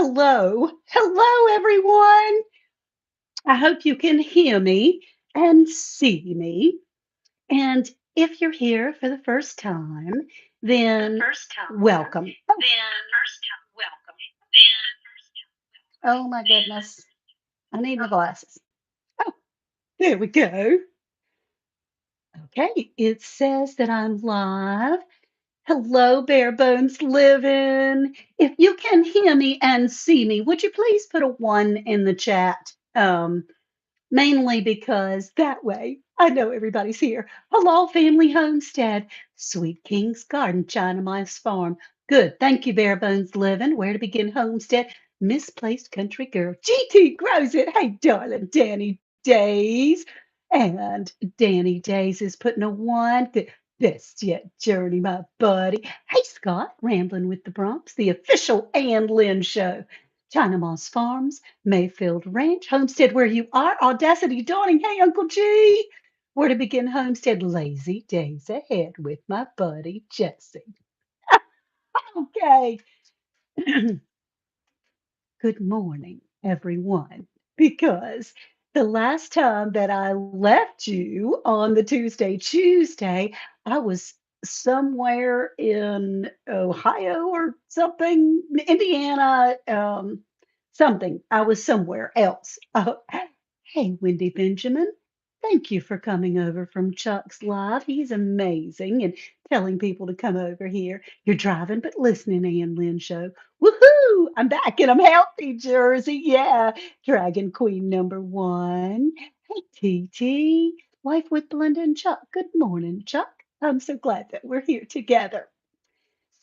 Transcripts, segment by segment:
Hello. Hello, everyone. I hope you can hear me and see me. And if you're here for the first time, then welcome. Oh my goodness. I need my glasses. Oh, there we go. Okay. It says that I'm live. Hello, Bare Bones Living. If you can hear me and see me, would you please put a one in the chat? Mainly because that way I know everybody's here. Hello, Family Homestead, Sweet King's Garden, China Mice Farm. Good. Thank you, Bare Bones Living. Where to begin, Homestead? Misplaced Country Girl. GT grows it. Hey, darling Danny Days. And Danny Days is putting a one. The best yet journey, my buddy. Hey, Scott, Rambling with the Bronx, the official Ann Lynn show. China Moss Farms, Mayfield Ranch, Homestead, where you are, Audacity Dawning. Hey, Uncle G. Where to begin, Homestead? Lazy days ahead with my buddy Jesse. Okay. Good morning, everyone. Because the last time that I left you on the Tuesday, I was somewhere in Ohio or something, Indiana, something. I was somewhere else. Hey, Wendy Benjamin. Thank you for coming over from Chuck's Live. He's amazing and telling people to come over here. You're driving but listening, Ann Lynn Show. Woohoo! I'm back and I'm healthy, Jersey. Yeah. Dragon Queen number one. Hey, TT. Wife with Belinda and Chuck. Good morning, Chuck. I'm so glad that we're here together.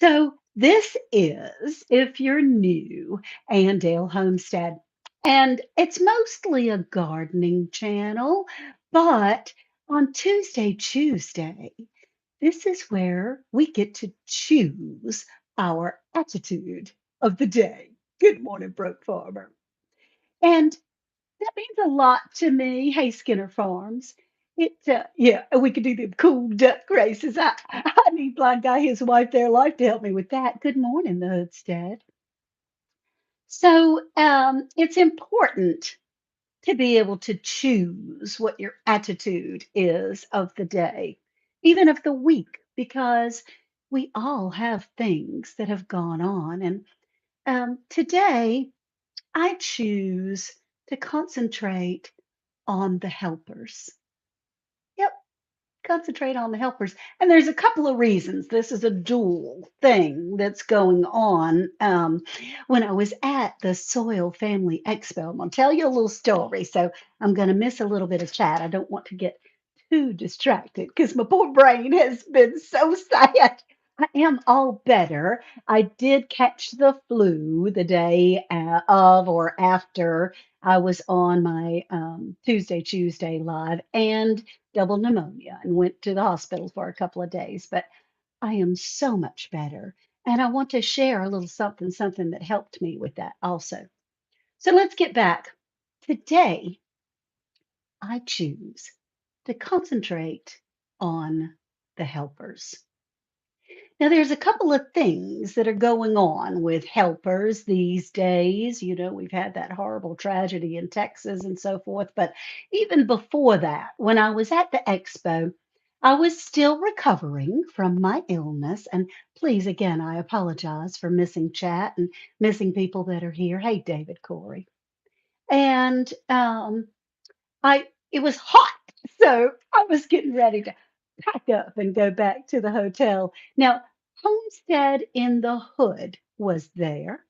So, this is, if you're new, Andale Homestead. And it's mostly a gardening channel, but on Tuesday, this is where we get to choose our attitude of the day. Good morning, Broke Farmer. And that means a lot to me. Hey, Skinner Farms. Yeah, we could do the cool duck races. I need blind guy, his wife, their life to help me with that. Good morning, the Hoodstead. So it's important to be able to choose what your attitude is of the day, even of the week, because we all have things that have gone on. And today, I choose to concentrate on the helpers. Yep, concentrate on the helpers. And there's a couple of reasons. This is a dual thing that's going on. When I was at the Soil Family Expo, I'm going to tell you a little story. So I'm going to miss a little bit of chat. I don't want to get too distracted because my poor brain has been so sad. I am all better. I did catch the flu the day of or after I was on my Tuesday live and double pneumonia and went to the hospital for a couple of days. But I am so much better. And I want to share a little something that helped me with that also. So let's get back. Today, I choose to concentrate on the helpers. Now, there's a couple of things that are going on with helpers these days. You know, we've had that horrible tragedy in Texas and so forth. But even before that, when I was at the expo, I was still recovering from my illness. And please, again, I apologize for missing chat and missing people that are here. Hey, David Corey. And it was hot, so I was getting ready to pack up and go back to the hotel. Now, Homestead in the Hood was there.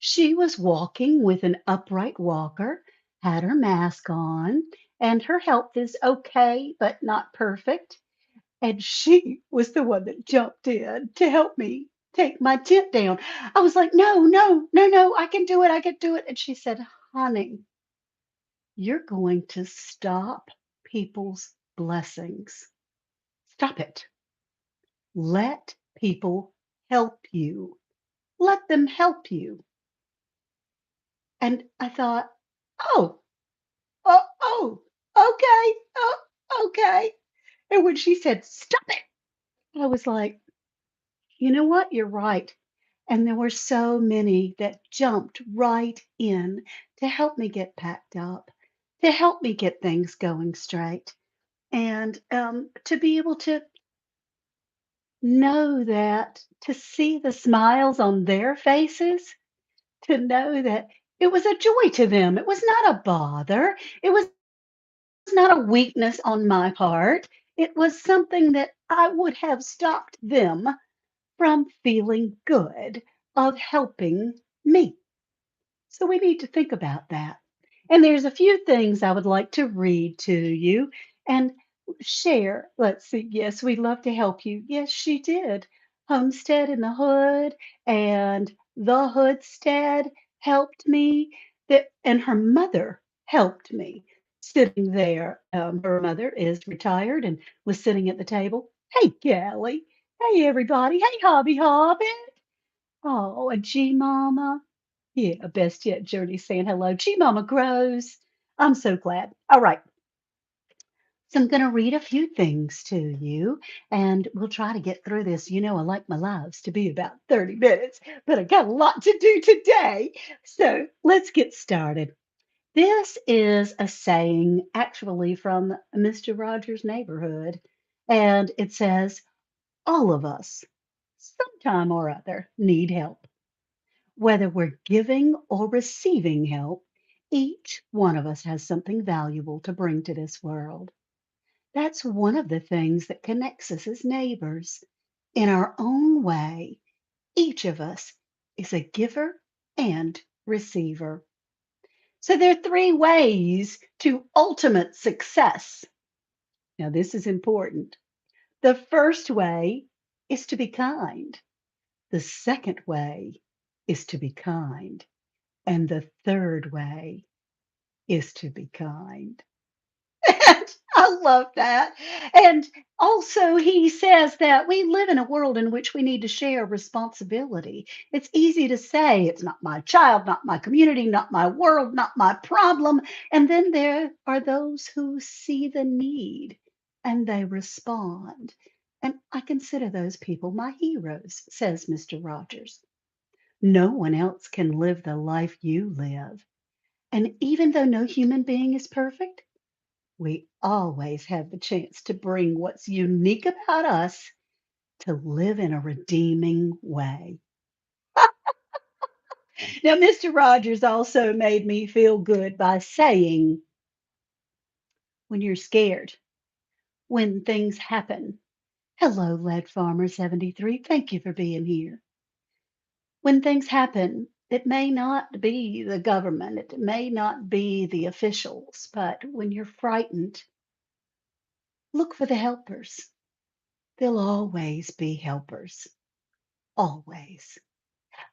She was walking with an upright walker, had her mask on, and her health is okay, but not perfect. And she was the one that jumped in to help me take my tent down. I was like, no, no, no, no, I can do it. I can do it. And she said, honey, you're going to stop people's blessings. Stop it. Let people help you. Let them help you. And I thought, oh, oh, okay, okay. And when she said, stop it, I was like, you know what? You're right. And there were so many that jumped right in to help me get packed up, to help me get things going straight, and to be able to know that, to see the smiles on their faces, to know that it was a joy to them. It was not a bother. It was not a weakness on my part. It was something that I would have stopped them from feeling good of helping me. So we need to think about that. And there's a few things I would like to read to you and share. Let's see. Yes, we'd love to help you. Yes, she did. Homestead in the Hood and the Hoodstead helped me. That and her mother helped me. Sitting there, her mother is retired and was sitting at the table. Hey, Callie. Hey, everybody. Hey, Hobby Hobbit. Oh, and G Mama. Yeah, best yet, Jody saying hello. Gee, Mama Grows. I'm so glad. All right. So I'm going to read a few things to you and we'll try to get through this. You know, I like my lives to be about 30 minutes, but I got a lot to do today. So let's get started. This is a saying actually from Mr. Rogers' neighborhood, and it says, all of us, sometime or other, need help. Whether we're giving or receiving help, each one of us has something valuable to bring to this world. That's one of the things that connects us as neighbors. In our own way, each of us is a giver and receiver. So there are three ways to ultimate success. Now, this is important. The first way is to be kind. The second way is to be kind. And the third way is to be kind. And I love that. And also, he says that we live in a world in which we need to share responsibility. It's easy to say, it's not my child, not my community, not my world, not my problem. And then there are those who see the need and they respond. And I consider those people my heroes, says Mr. Rogers. No one else can live the life you live. And even though no human being is perfect, we always have the chance to bring what's unique about us to live in a redeeming way. Now, Mr. Rogers also made me feel good by saying, when you're scared, when things happen, hello, Lead Farmer 73, thank you for being here. When things happen, it may not be the government, it may not be the officials, but when you're frightened, look for the helpers. There'll always be helpers. Always.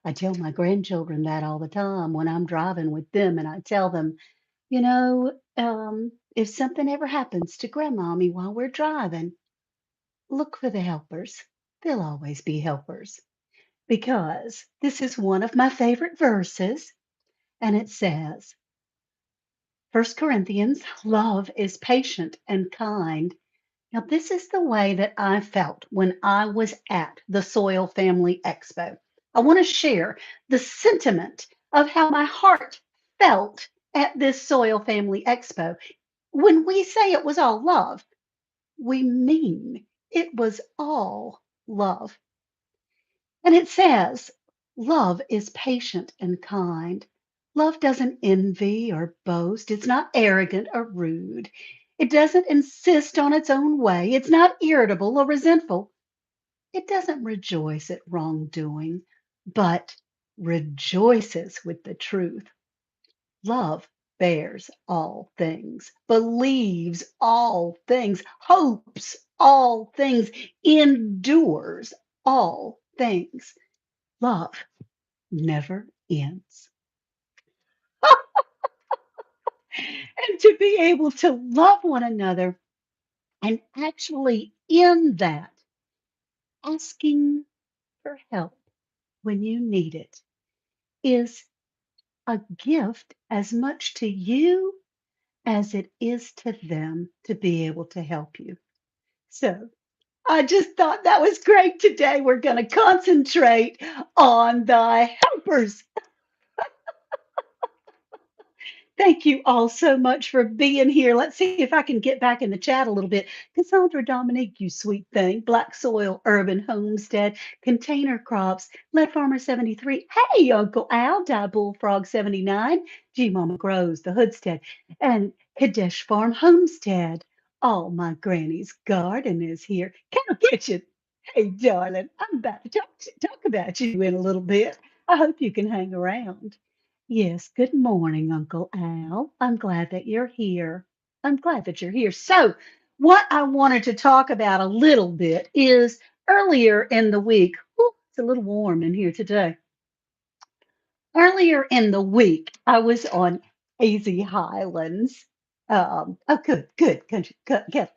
I tell my grandchildren that all the time when I'm driving with them, and I tell them, if something ever happens to Grandmommy while we're driving, look for the helpers. There'll always be helpers. Because this is one of my favorite verses, and it says, First Corinthians, love is patient and kind. Now, this is the way that I felt when I was at the Soil Family Expo. I want to share the sentiment of how my heart felt at this Soil Family Expo. When we say it was all love, we mean it was all love. And it says, love is patient and kind. Love doesn't envy or boast. It's not arrogant or rude. It doesn't insist on its own way. It's not irritable or resentful. It doesn't rejoice at wrongdoing, but rejoices with the truth. Love bears all things, believes all things, hopes all things, endures all things. Love never ends. And to be able to love one another and actually in that asking for help when you need it is a gift as much to you as it is to them to be able to help you. So I just thought that was great today. We're going to concentrate on the helpers. Thank you all so much for being here. Let's see if I can get back in the chat a little bit. Cassandra Dominique, you sweet thing. Black Soil Urban Homestead, Container Crops, Lead Farmer 73. Hey, Uncle Al, Die Bullfrog 79, G Mama Grows, The Hoodstead, and Kadesh Farm Homestead. Oh, my granny's garden is here. Cattle Kitchen. Hey, darling, I'm about to talk about you in a little bit. I hope you can hang around. Yes, good morning, Uncle Al. I'm glad that you're here. I'm glad that you're here. So, what I wanted to talk about a little bit is earlier in the week. Ooh, it's a little warm in here today. Earlier in the week, I was on AZ Highlands. Good, country,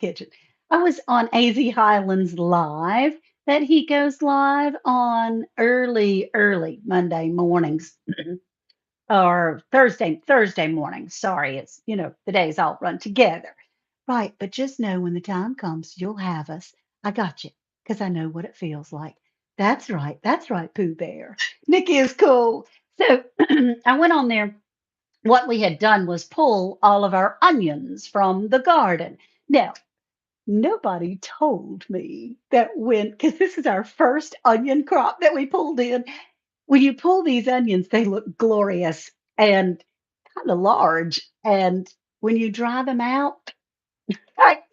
kitchen. I was on AZ Highlands Live. That he goes live on early Monday mornings or Thursday morning. Sorry, it's the days all run together. Right, but just know when the time comes, you'll have us. I got you, because I know what it feels like. That's right, Pooh Bear. Nikki is cool. So I went on there. What we had done was pull all of our onions from the garden. Now, nobody told me that because this is our first onion crop that we pulled in, when you pull these onions, they look glorious and kind of large. And when you dry them out,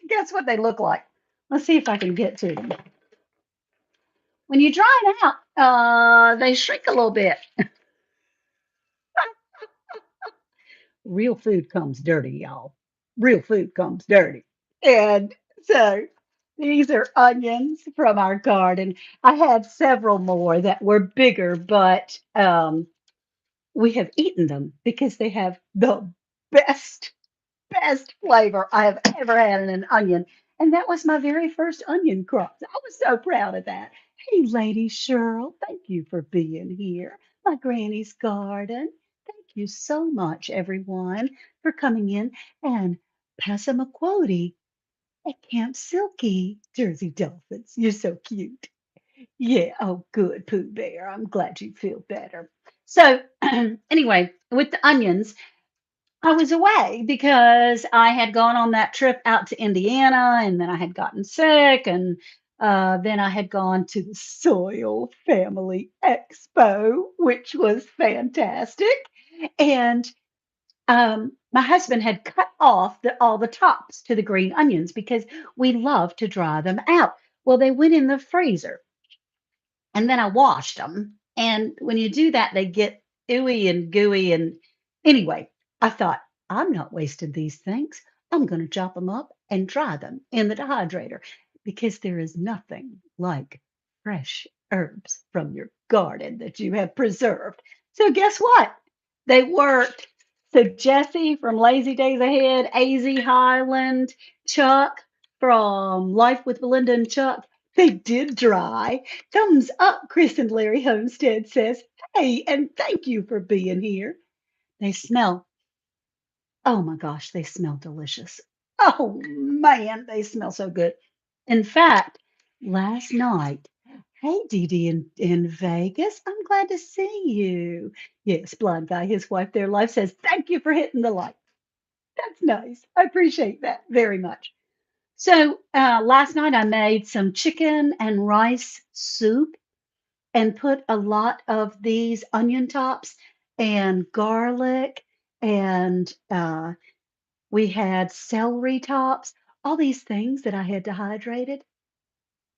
guess what they look like? Let's see if I can get to them. When you dry them out, they shrink a little bit. Real food comes dirty, y'all. Real food comes dirty. And so these are onions from our garden. I had several more that were bigger, but we have eaten them because they have the best flavor I have ever had in an onion. And that was my very first onion crop. I was so proud of that. Hey, Lady Cheryl, thank you for being here. My granny's garden. Thank you so much, everyone, for coming in. And Passamaquoddy at Camp Silky, Jersey Dolphins. You're so cute. Yeah, oh, good, Pooh Bear. I'm glad you feel better. So, anyway, with the onions, I was away because I had gone on that trip out to Indiana and then I had gotten sick and then I had gone to the Soil Family Expo, which was fantastic. And my husband had cut off all the tops to the green onions because we love to dry them out. Well, they went in the freezer and then I washed them. And when you do that, they get ooey and gooey. And anyway, I thought, I'm not wasting these things. I'm going to chop them up and dry them in the dehydrator because there is nothing like fresh herbs from your garden that you have preserved. So, guess what? They worked. So, Jesse from Lazy Days Ahead, AZ Highland, Chuck from Life with Belinda and Chuck, they did dry. Thumbs up, Chris and Larry Homestead says, hey, and thank you for being here. They smell, oh my gosh, they smell delicious. Oh man, they smell so good. In fact, last night, hey, Dee Dee in Vegas, I'm glad to see you. Yes, Blind Guy, his wife, their life says, thank you for hitting the like. That's nice. I appreciate that very much. So last night I made some chicken and rice soup and put a lot of these onion tops and garlic and we had celery tops, all these things that I had dehydrated.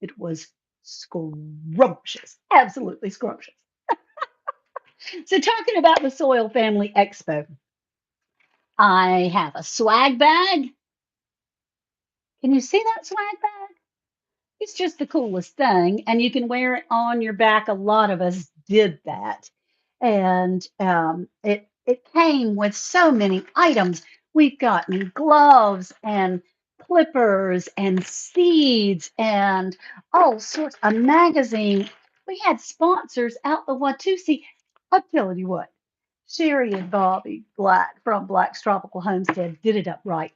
It was scrumptious, absolutely scrumptious. So talking about the Soil Family Expo, I have a swag bag. Can you see that swag bag? It's just the coolest thing, and you can wear it on your back. A lot of us did that, and it came with so many items. We've gotten gloves and clippers and seeds and all sorts. A magazine. We had sponsors out the Watusi. I'll tell you what. Sherry and Bobby Black from Black's Tropical Homestead did it up right.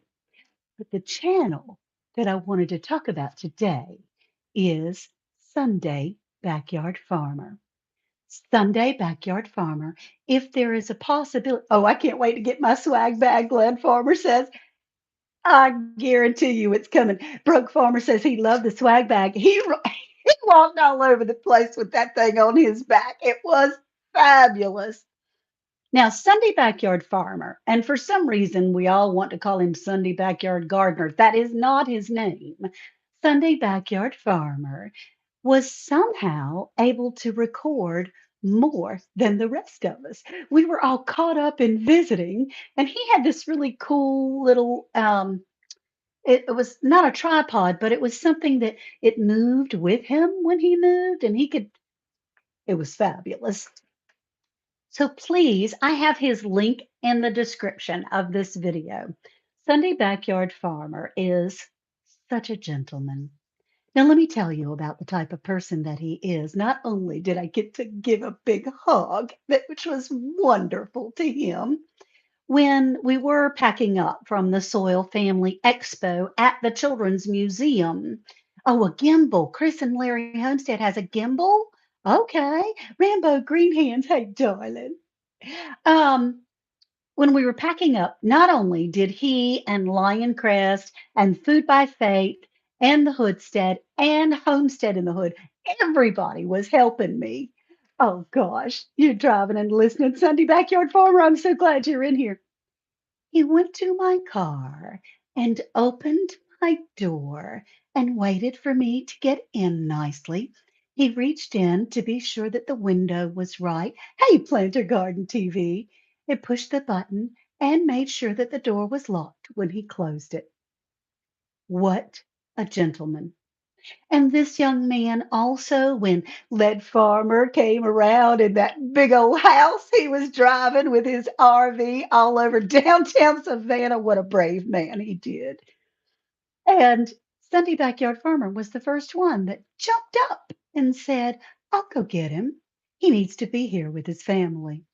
But the channel that I wanted to talk about today is Sunday Backyard Farmer. Sunday Backyard Farmer. If there is a possibility, oh, I can't wait to get my swag bag, Glenn Farmer says. I guarantee you it's coming. Broke Farmer says he loved the swag bag. He walked all over the place with that thing on his back. It was fabulous. Now, Sunday Backyard Farmer, and for some reason we all want to call him Sunday Backyard Gardener. That is not his name. Sunday Backyard Farmer was somehow able to record more than the rest of us. We were all caught up in visiting, and he had this really cool little it was not a tripod, but it was something that it moved with him when he moved, and he could it was fabulous. So please, I have his link in the description of this video. Sunday Backyard Farmer is such a gentleman. Now, let me tell you about the type of person that he is. Not only did I get to give a big hug, which was wonderful to him, when we were packing up from the Soil Family Expo at the Children's Museum. Oh, a gimbal. Chris and Larry Homestead has a gimbal? Okay. Rambo Green Hands. Hey, darling. Um, when we were packing up, not only did he and Lion Crest and Food by Fate and the Hoodstead and Homestead in the Hood, everybody was helping me. Oh gosh, you're driving and listening, Sunday Backyard Farmer. I'm so glad you're in here. He went to my car and opened my door and waited for me to get in nicely. He reached in to be sure that the window was right. Hey, Planter Garden TV. It pushed the button and made sure that the door was locked when he closed it. What a gentleman. And this young man also, when Led Farmer came around in that big old house he was driving with his RV all over downtown Savannah, what a brave man he did. And Sunday Backyard Farmer was the first one that jumped up and said, I'll go get him. He needs to be here with his family.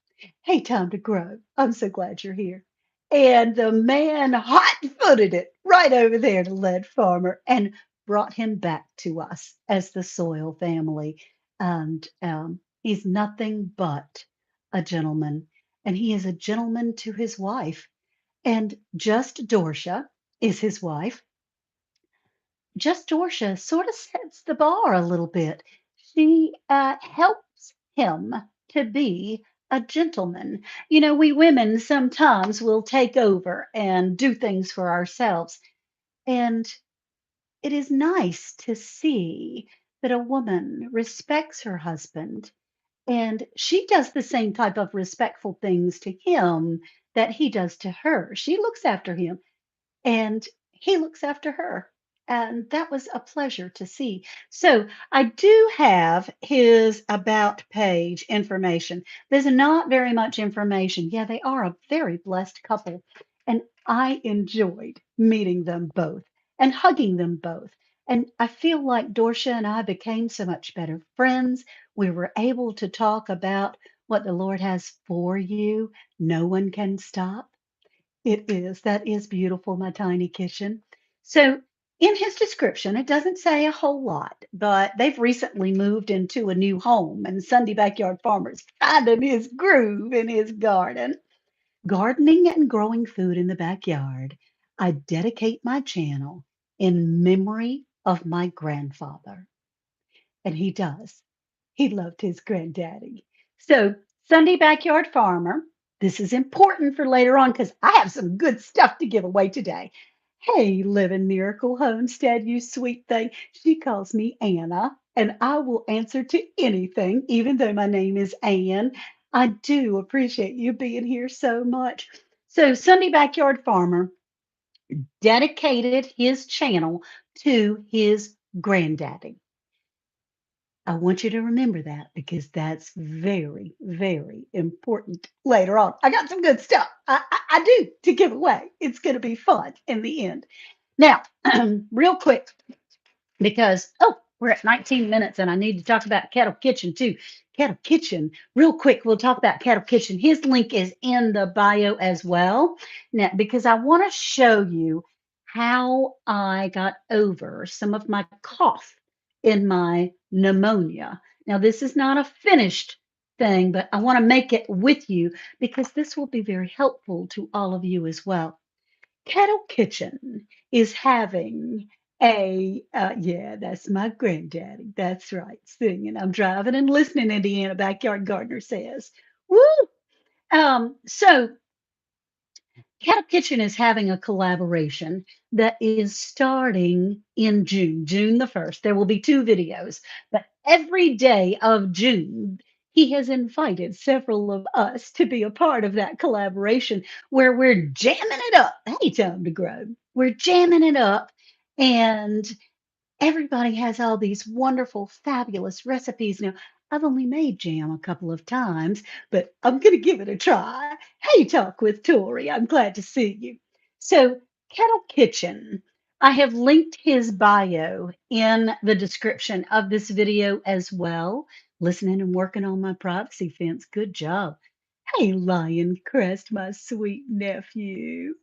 Hey, time to grow. I'm so glad you're here. And the man hot footed it right over there to Lead Farmer and brought him back to us as the Soil family. And he's nothing but a gentleman. And he is a gentleman to his wife. And Just Dorsha is his wife. Just Dorsha sort of sets the bar a little bit. She helps him to be a gentleman. You know, we women sometimes will take over and do things for ourselves. And it is nice to see that a woman respects her husband and she does the same type of respectful things to him that he does to her. She looks after him and he looks after her. And that was a pleasure to see. So I do have his about page information. There's not very much information. Yeah, they are a very blessed couple. And I enjoyed meeting them both and hugging them both. And I feel like Dorsha and I became so much better friends. We were able to talk about what the Lord has for you. No one can stop. It is. That is beautiful, my tiny kitchen. So, in his description, it doesn't say a whole lot, but they've recently moved into a new home, and Sunday Backyard Farmer's finding his groove in his garden. Gardening and growing food in the backyard. I dedicate my channel in memory of my grandfather. And he does. He loved his granddaddy. So, Sunday Backyard Farmer, this is important for later on because I have some good stuff to give away today. Hey, Living Miracle Homestead, you sweet thing. She calls me Anna, and I will answer to anything, even though my name is Ann. I do appreciate you being here so much. So, Sunday Backyard Farmer dedicated his channel to his granddaddy. I want you to remember that because that's very, very important later on. I got some good stuff. I do to give away. It's going to be fun in the end. Now, real quick, because, oh, we're at 19 minutes and I need to talk about Kettle Kitchen too. Kettle Kitchen, real quick, we'll talk about Kettle Kitchen. His link is in the bio as well. Now, because I want to show you how I got over some of my cough in my pneumonia. Now, this is not a finished thing, but I want to make it with you because this will be very helpful to all of you as well. Kettle Kitchen is having yeah, that's my granddaddy. That's right, singing. I'm driving and listening, Indiana Backyard Gardener says. Woo! So Cattle Kitchen is having a collaboration that is starting in June, June the 1st. There will be two videos, but every day of June, he has invited several of us to be a part of that collaboration where we're jamming it up. Hey, Time to Grow. We're jamming it up, and everybody has all these wonderful, fabulous recipes. Now, I've only made jam a couple of times, but I'm going to give it a try. Hey, Talk with Tori, I'm glad to see you. So, Kettle Kitchen, I have linked his bio in the description of this video as well. Listening and working on my privacy fence. Good job. Hey, Lion Crest, my sweet nephew.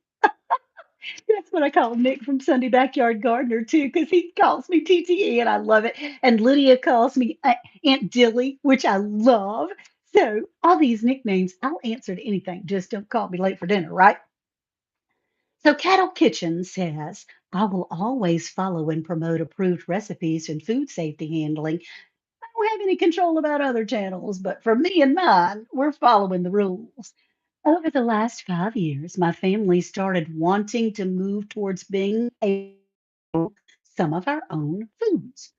That's what I call Nick from Sunday Backyard Gardener too, because he calls me TTE and I love it. And Lydia calls me Aunt Dilly, which I love. So all these nicknames, I'll answer to anything. Just don't call me late for dinner, right? So Cattle Kitchen says, I will always follow and promote approved recipes and food safety handling. I don't have any control about other channels, but for me and mine, we're following the rules. Over the last 5 years, my family started wanting to move towards being able some of our own foods.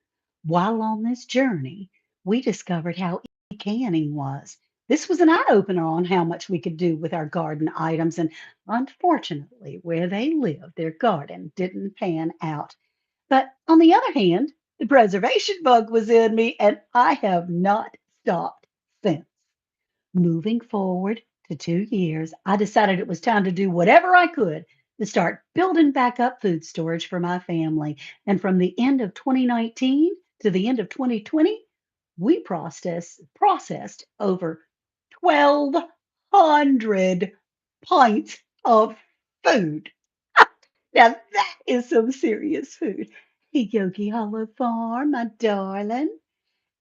While on this journey, we discovered how easy canning was. This was an eye opener on how much we could do with our garden items, and unfortunately, where they live, their garden didn't pan out. But on the other hand, the preservation bug was in me, and I have not stopped since. Moving forward to 2 years, I decided it was time to do whatever I could to start building back up food storage for my family. And from the end of 2019 to the end of 2020, we processed over 1,200 pints of food. Now that is some serious food. Hey, Yogi Hollow Farm, my darling.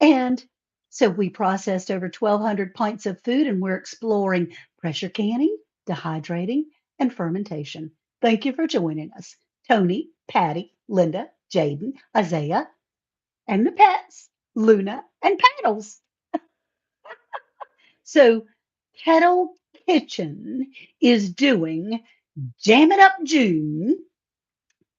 And so we processed over 1,200 pints of food and we're exploring pressure canning, dehydrating, and fermentation. Thank you for joining us. Tony, Patty, Linda, Jaden, Isaiah, and the pets, Luna and Paddles. So Kettle Kitchen is doing Jam It Up June,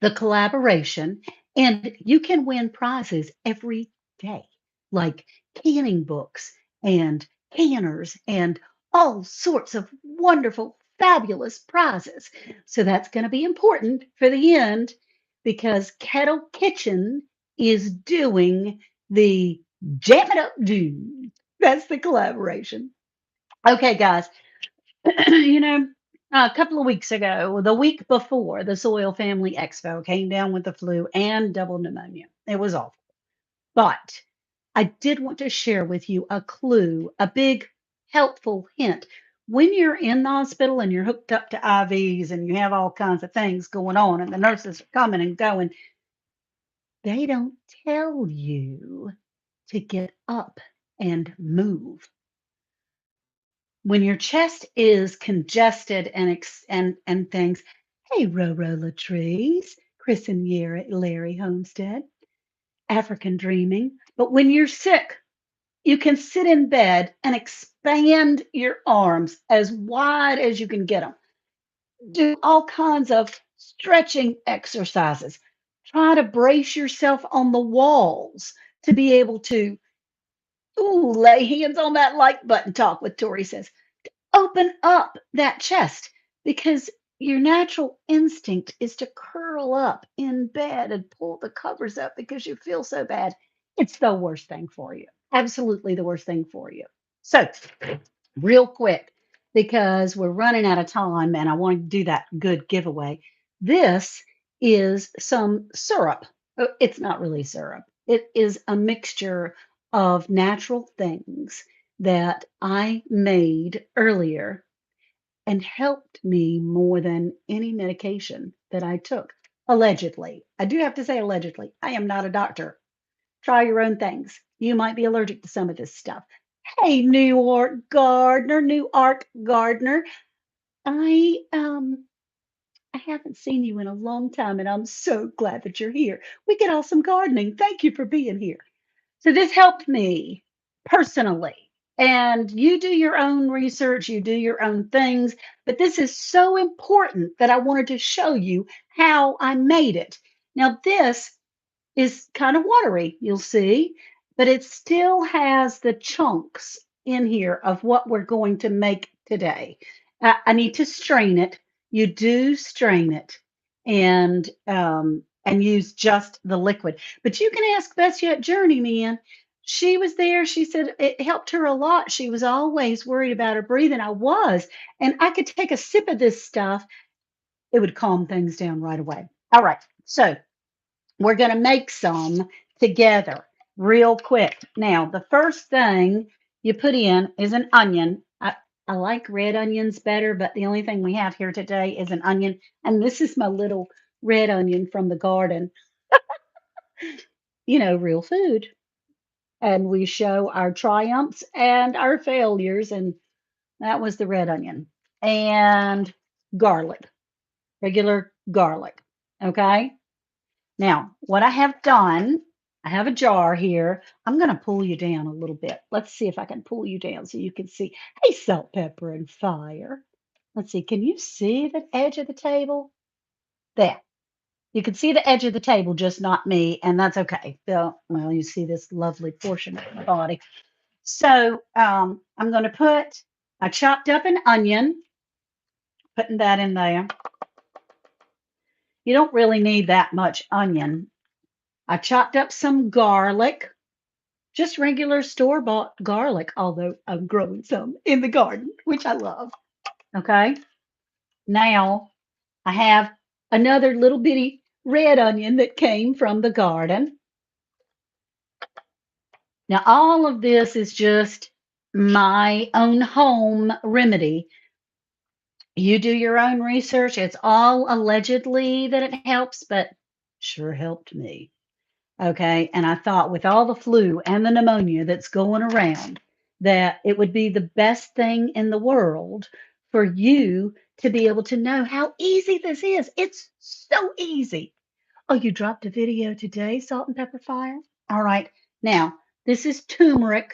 the collaboration, and you can win prizes every day, like canning books and canners and all sorts of wonderful, fabulous prizes. So that's going to be important for the end because Kettle Kitchen is doing the Jam It Up Dude. That's the collaboration. Okay, guys, you know, a couple of weeks ago, the week before, the Soil Family Expo came down with the flu and double pneumonia. It was awful. But I did want to share with you a clue, a big helpful hint. When you're in the hospital and you're hooked up to IVs and you have all kinds of things going on, and the nurses are coming and going, they don't tell you to get up and move. When your chest is congested and things, hey, Roro Latrice, Chris and Larry Homestead, African Dreaming. But when you're sick, you can sit in bed and expand your arms as wide as you can get them. Do all kinds of stretching exercises. Try to brace yourself on the walls to be able to, ooh, lay hands on that like button. Talk with Tori says. Open up that chest because your natural instinct is to curl up in bed and pull the covers up because you feel so bad. It's the worst thing for you. Absolutely the worst thing for you. So, real quick, because we're running out of time and I want to do that good giveaway. This is some syrup. It's not really syrup, it is a mixture of natural things that I made earlier and helped me more than any medication that I took. Allegedly. I do have to say allegedly. I am not a doctor. Try your own things. You might be allergic to some of this stuff. Hey, New York Gardener. I haven't seen you in a long time, and I'm so glad that you're here. We get awesome gardening. Thank you for being here. So this helped me personally. And you do your own research, you do your own things, but this is so important that I wanted to show you how I made it. Now, this is kind of watery, you'll see, but it still has the chunks in here of what we're going to make today. I need to strain it. You do strain it and use just the liquid. But you can ask Best Yet Journeyman. She was there. She said it helped her a lot. She was always worried about her breathing. I was, and I could take a sip of this stuff. It would calm things down right away. All right. So we're going to make some together real quick. Now, the first thing you put in is an onion. I like red onions better, but the only thing we have here today is an onion. And this is my little red onion from the garden, real food. And we show our triumphs and our failures. And that was the red onion and garlic, regular garlic. Okay. Now, what I have done, I have a jar here. I'm going to pull you down a little bit. Let's see if I can pull you down so you can see. Hey, salt, pepper, and fire. Let's see. Can you see the edge of the table? There. You can see the edge of the table, just not me, and that's okay. Well, you see this lovely portion of my body. So I'm going to I chopped up an onion, putting that in there. You don't really need that much onion. I chopped up some garlic. Just regular store-bought garlic, although I'm growing some in the garden, which I love. Okay. Now I have another little bitty red onion that came from the garden. Now, all of this is just my own home remedy. You do your own research. It's all allegedly that it helps, but sure helped me. Okay. And I thought with all the flu and the pneumonia that's going around, that it would be the best thing in the world for you to be able to know how easy this is. It's so easy. Oh, you dropped a video today, Salt and Pepper Fire? All right. Now, this is turmeric.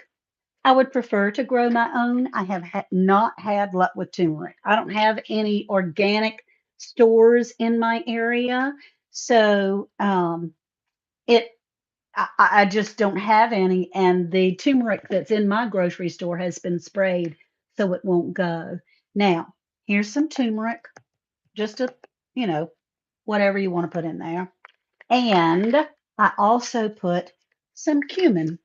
I would prefer to grow my own. I have not had luck with turmeric. I don't have any organic stores in my area. So, it I just don't have any, and the turmeric that's in my grocery store has been sprayed, so it won't go. Now, here's some turmeric, just you know, whatever you want to put in there. And I also put some cumin.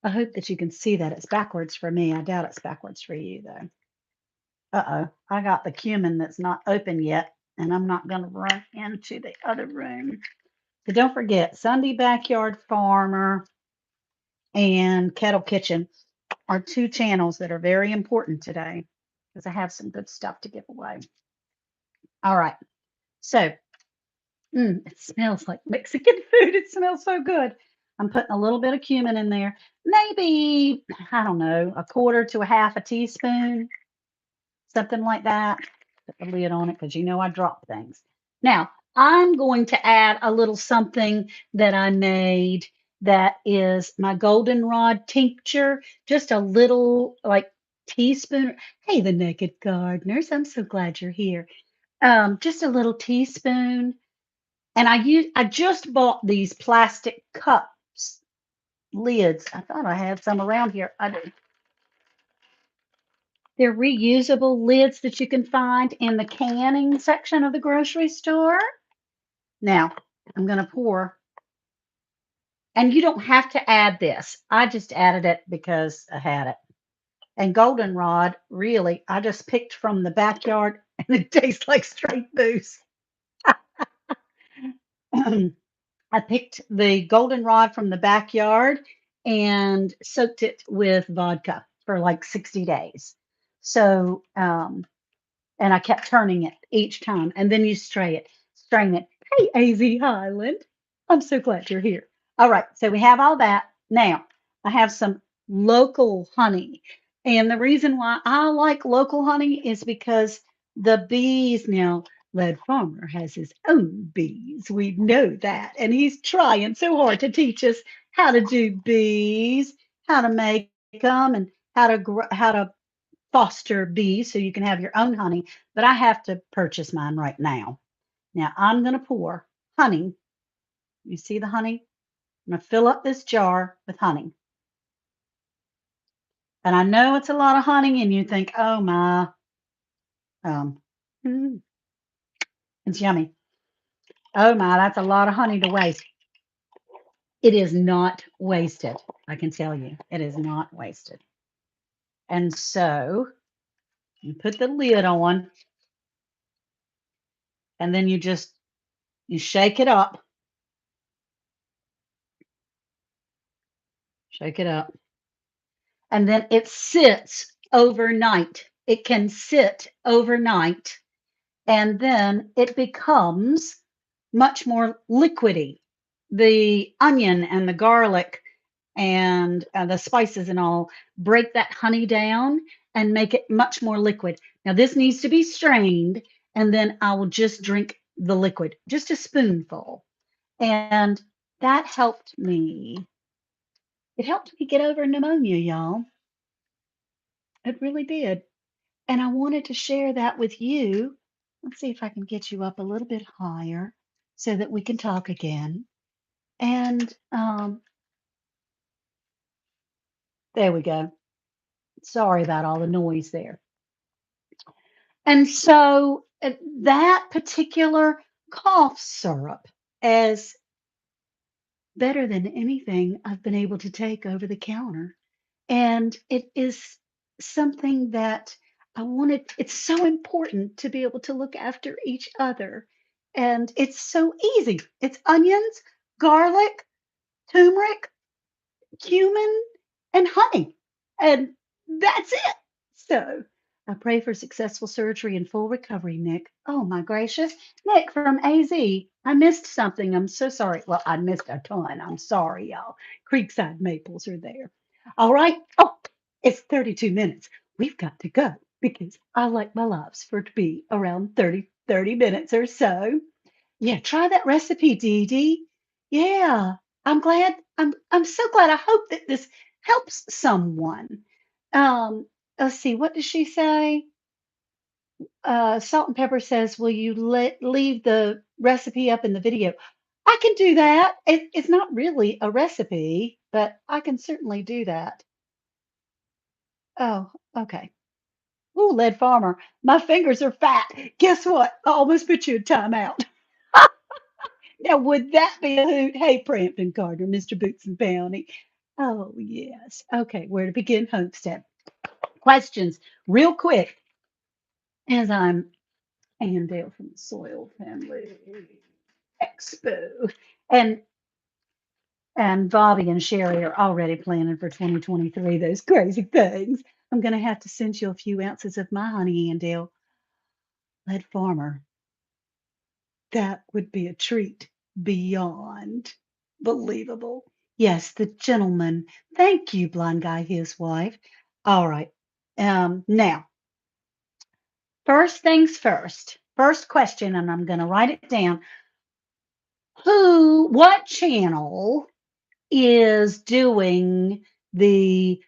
I hope that you can see that. It's backwards for me. I doubt it's backwards for you, though. Uh-oh, I got the cumin that's not open yet, and I'm not going to run into the other room. So don't forget, Sunday Backyard Farmer and Kettle Kitchen are two channels that are very important today because I have some good stuff to give away. All right. So, it smells like Mexican food. It smells so good. I'm putting a little bit of cumin in there. Maybe, I don't know, a quarter to a half a teaspoon, something like that. Put the lid on it because I drop things. Now, I'm going to add a little something that I made that is my goldenrod tincture, just a little like teaspoon. Hey, the naked gardeners, I'm so glad you're here. Just a little teaspoon. And I just bought these plastic cups lids. I thought I had some around here. I do. They're reusable lids that you can find in the canning section of the grocery store. Now, I'm going to pour, and you don't have to add this. I just added it because I had it. And goldenrod, really, I just picked from the backyard, and it tastes like straight booze. I picked the goldenrod from the backyard and soaked it with vodka for like 60 days. So, and I kept turning it each time. And then you strain it. Hey, AZ Highland. I'm so glad you're here. All right, so we have all that. Now, I have some local honey. And the reason why I like local honey is because the bees now, Led Farmer has his own bees. We know that. And he's trying so hard to teach us how to do bees, how to make them, and how to foster bees so you can have your own honey. But I have to purchase mine right now. Now, I'm going to pour honey. You see the honey? I'm going to fill up this jar with honey. And I know it's a lot of honey, and you think, oh my, um, mm, it's yummy. Oh my, that's a lot of honey to waste. It is not wasted. I can tell you, it is not wasted. And so you put the lid on, and then you shake it up, shake it up, and then it sits overnight. It can sit overnight, and then it becomes much more liquidy. The onion and the garlic and the spices and all break that honey down and make it much more liquid. Now, this needs to be strained, and then I will just drink the liquid, just a spoonful. And that helped me. It helped me get over pneumonia, y'all. It really did. And I wanted to share that with you. Let's see if I can get you up a little bit higher so that we can talk again. And there we go. Sorry about all the noise there. And so that particular cough syrup is better than anything I've been able to take over the counter. And it is something that I wanted, it's so important to be able to look after each other. And it's so easy. It's onions, garlic, turmeric, cumin, and honey. And that's it. So I pray for successful surgery and full recovery, Nick. Oh my gracious. Nick from AZ. I missed something. I'm so sorry. Well, I missed a ton. I'm sorry, y'all. Creekside maples are there. All right. Oh, it's 32 minutes. We've got to go because I like my lives for it to be around 30 minutes or so. Yeah, try that recipe, Dee Dee. Yeah, I'm glad. I'm so glad. I hope that this helps someone. Um, let's see. What does she say? Salt and Pepper says, "Will you leave the recipe up in the video?" I can do that. It's not really a recipe, but I can certainly do that. Oh, okay. Ooh, Lead Farmer, my fingers are fat. Guess what? I almost put you in timeout. Now, would that be a hoot? Hey, Prampton Carter, Mr. Boots and Bounty. Oh, yes. Okay, where to begin? Homestead. Questions, real quick, as I'm Andale from the Soil Family Expo. And Bobby and Sherry are already planning for 2023, those crazy things. I'm going to have to send you a few ounces of my honey, Andale. Lead Farmer, that would be a treat beyond believable. Yes, the gentleman. Thank you, blind guy, his wife. All right. Now, first things first. First question, and I'm going to write it down. What channel is doing the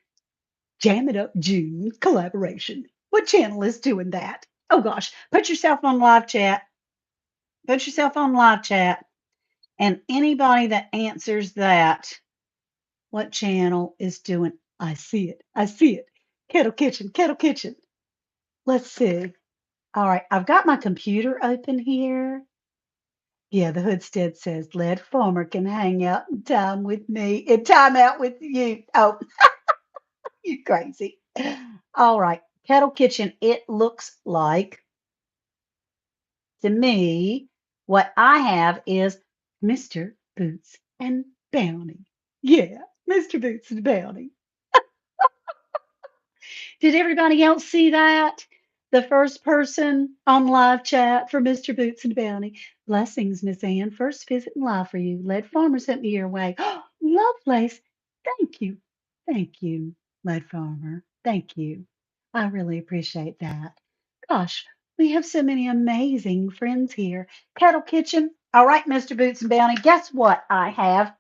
Jam It Up June collaboration? What channel is doing that? Oh gosh, put yourself on live chat. Put yourself on live chat. And anybody that answers that, what channel is doing? I see it. I see it. Kettle Kitchen, Kettle Kitchen. Let's see. All right, I've got my computer open here. Yeah, the Hoodstead says Lead Farmer can hang out in time with me and time out with you. Oh, you crazy. All right, Kettle Kitchen. It looks like to me what I have is Mr. Boots and Bounty. Yeah, Mr. Boots and Bounty. Did everybody else see that? The first person on live chat for Mr. Boots and Bounty. Blessings, Miss Ann. First visit in live for you. Lead Farmer sent me your way. Lovelace. Thank you. Thank you, Lead Farmer. Thank you. I really appreciate that. Gosh, we have so many amazing friends here. Kettle Kitchen. All right, Mr. Boots and Bounty. Guess what I have?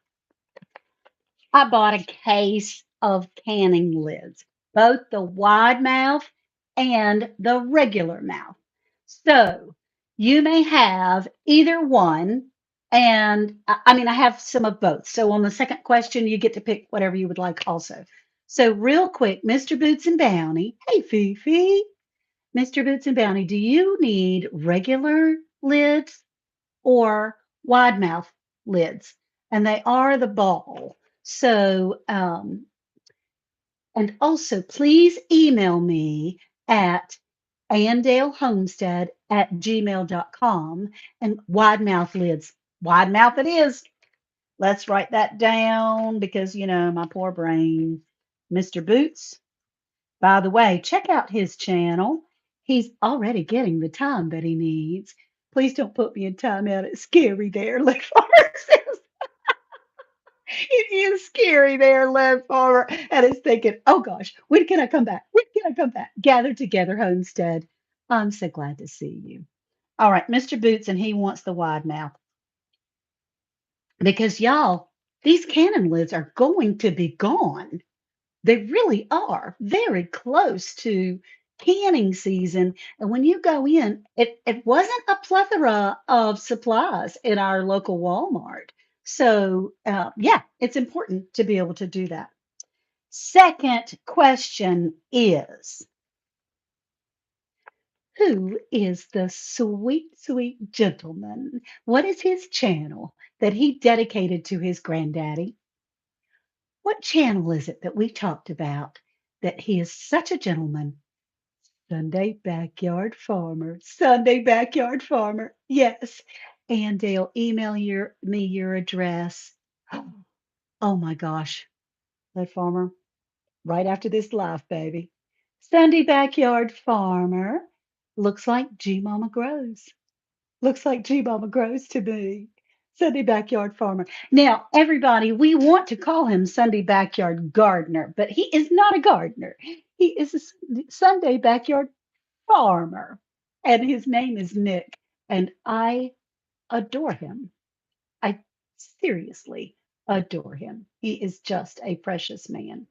I bought a case of canning lids, both the wide mouth and the regular mouth. So you may have either one. And I mean, I have some of both. So on the second question, you get to pick whatever you would like also. So, real quick, Mr. Boots and Bounty. Hey, Fifi. Mr. Boots and Bounty, do you need regular lids or wide mouth lids? And they are the ball. So, and also please email me at andalehomestead at gmail.com and wide mouth lids. Wide mouth it is. Let's write that down because, my poor brain. Mr. Boots, by the way, check out his channel. He's already getting the time that he needs. Please don't put me in timeout. It's scary there. Like it is scary there, Lev Farmer. And it's thinking, oh gosh, when can I come back? When can I come back? Gather together, Homestead. I'm so glad to see you. All right, Mr. Boots, and he wants the wide mouth. Because y'all, these cannon lids are going to be gone. They really are very close to canning season. And when you go in, it wasn't a plethora of supplies in our local Walmart. So, yeah, it's important to be able to do that. Second question is, who is the sweet, sweet gentleman? What is his channel that he dedicated to his granddaddy? What channel is it that we talked about that he is such a gentleman? Sunday Backyard Farmer. Sunday Backyard Farmer. Yes. And they'll email me your address. Oh my gosh. That farmer, right after this live, baby. Sunday Backyard Farmer. Looks like G Mama Grows. Looks like G Mama Grows to me. Sunday Backyard Farmer. Now, everybody, we want to call him Sunday Backyard Gardener, but he is not a gardener. He is a Sunday Backyard Farmer, and his name is Nick, and I adore him. I seriously adore him. He is just a precious man.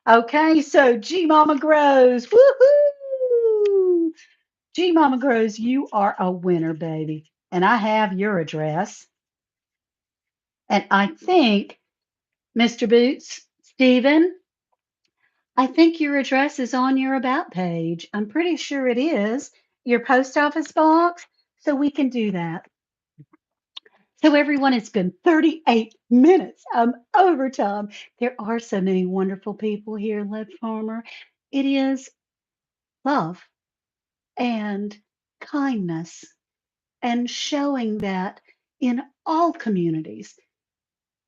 Okay, so G Mama Grows. Woohoo! G Mama Grows, you are a winner, baby. And I have your address. And I think, Mr. Boots, Stephen, I think your address is on your About page. I'm pretty sure it is. Your post office box. So we can do that. So, everyone, it's been 38 minutes. I'm overtime. There are so many wonderful people here, Lead Farmer. It is love and kindness and showing that in all communities,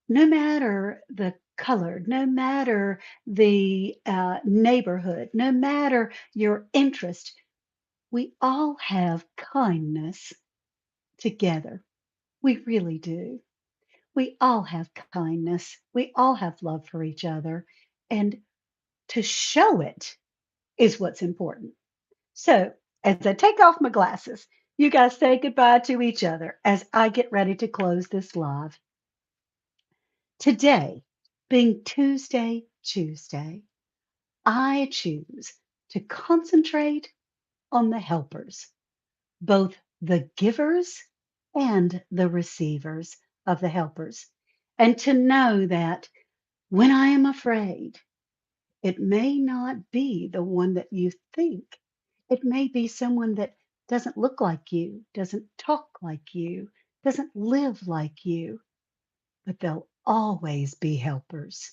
no matter the color, no matter the neighborhood, no matter your interest, we all have kindness together. We really do. We all have kindness. We all have love for each other. And to show it is what's important. So, as I take off my glasses, you guys say goodbye to each other as I get ready to close this live. Today, being Tuesday, I choose to concentrate on the helpers, both the givers and the receivers of the helpers, and to know that when I am afraid, it may not be the one that you think. It may be someone that doesn't look like you, doesn't talk like you, doesn't live like you, but they'll always be helpers.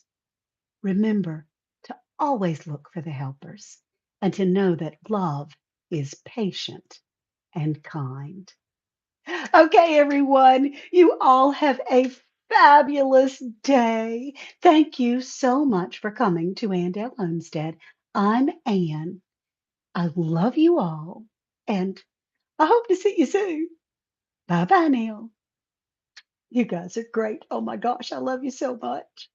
Remember to always look for the helpers and to know that love is patient and kind. Okay, everyone, you all have a fabulous day. Thank you so much for coming to Andale Homestead. I'm Ann. I love you all, and I hope to see you soon. Bye bye now. You guys are great. Oh my gosh, I love you so much.